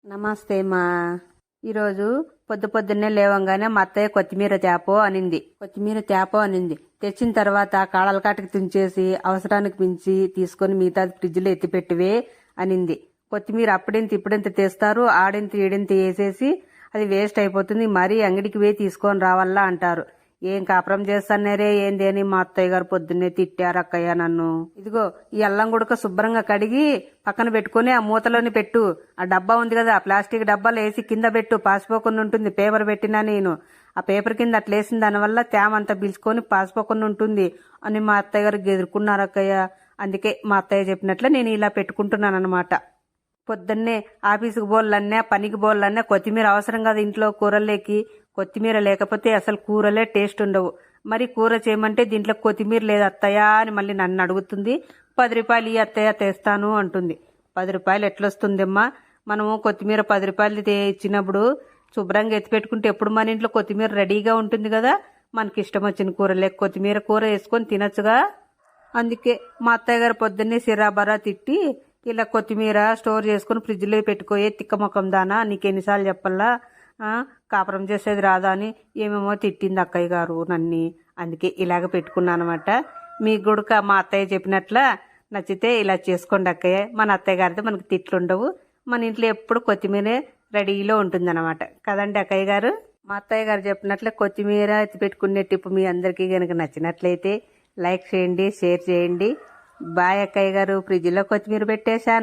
నమస్తే మా. ఈరోజు పొద్దున్నే లేవంగానే మా అత్తయ్య కొత్తిమీర తేపో అనింది. తెచ్చిన తర్వాత కాడల కాటికి తుంచేసి అవసరానికి మించి తీసుకొని మిగతా ఫ్రిడ్జ్లో ఎత్తిపెట్టివే అనింది. కొత్తిమీర అప్పుడెంత ఇప్పుడెంత తెస్తారు, ఆడెంత ఈడెంత వేసేసి అది వేస్ట్ అయిపోతుంది, మరీ అంగడికి పోయి తీసుకొని రావాలా అంటారు. ఏం కాపురం చేస్తానేరే ఏంది అని మా అత్తయ్య గారు పొద్దున్నే తిట్టారు అక్కయ్య నన్ను. ఇదిగో ఈ అల్లం గుడక శుభ్రంగా కడిగి పక్కన పెట్టుకుని ఆ మూతలోని పెట్టు. ఆ డబ్బా ఉంది కదా, ఆ ప్లాస్టిక్ డబ్బాలో వేసి కింద పెట్టు, పాసిపోకుండా ఉంటుంది. పేపర్ పెట్టినా నేను ఆ పేపర్ కింద అట్లా వేసిన దానివల్ల తేమ అంతా పిలుచుకొని పాసిపోకుండా ఉంటుంది అని మా అత్తయ్య గారు ఎదుర్కొన్నారు అక్కయ్య. అందుకే మా అత్తయ్య చెప్పినట్లు నేను ఇలా పెట్టుకుంటున్నాను అనమాట. పొద్దున్నే ఆఫీసుకు బోళ్ళన్నా పనికి బోళ్ళన్నా కొత్తిమీర అవసరం కదా ఇంట్లో కూరల్లోకి. కొత్తిమీర లేకపోతే అసలు కూరలే టేస్ట్ ఉండవు. మరి కూర చేయమంటే దీంట్లో కొత్తిమీర లేదు అత్తయ్య అని మళ్ళీ నన్ను అడుగుతుంది. 10 రూపాయలు ఈ అత్తయ్య తెస్తాను అంటుంది. 10 రూపాయలు ఎట్లొస్తుందమ్మా? మనము కొత్తిమీర 10 రూపాయలు ఇచ్చినప్పుడు శుభ్రంగా ఎత్తిపెట్టుకుంటే ఎప్పుడు మన ఇంట్లో కొత్తిమీర రెడీగా ఉంటుంది కదా. మనకి ఇష్టం వచ్చిన కూరలే కొత్తిమీర కూర వేసుకొని తినచ్చుగా. అందుకే మా అత్తయ్య గారు పొద్దున్నే సిరాబరా తిట్టి, ఇలా కొత్తిమీర స్టోర్ చేసుకుని ఫ్రిడ్జ్లో పెట్టుకోయే తిక్క ముఖం దానా, నీకెన్నిసార్లు చెప్పల్లా, కాపురం చేసేది రాదా అని ఏమేమో తిట్టింది అక్కయ్య గారు నన్ని. అందుకే ఇలాగ పెట్టుకున్నాను అనమాట. మీకు కూడా మా అత్తయ్య చెప్పినట్ల నచ్చితే ఇలా చేసుకోండి అక్కయ్య. మన అత్తయ్య గారితో మనకి తిట్లుండవు. మన ఇంట్లో ఎప్పుడు కొత్తిమీర రెడీలో ఉంటుందన్నమాట కదండి అక్కయ్య గారు. మా అత్తయ్య గారు చెప్పినట్లే కొత్తిమీర ఎత్తి పెట్టుకునే టిప్పు మీ అందరికీ కనుక నచ్చినట్లయితే లైక్ చేయండి, షేర్ చేయండి. బాయ్ అక్కయ్య గారు. ఫ్రిడ్జ్లో కొత్తిమీర పెట్టేశాను.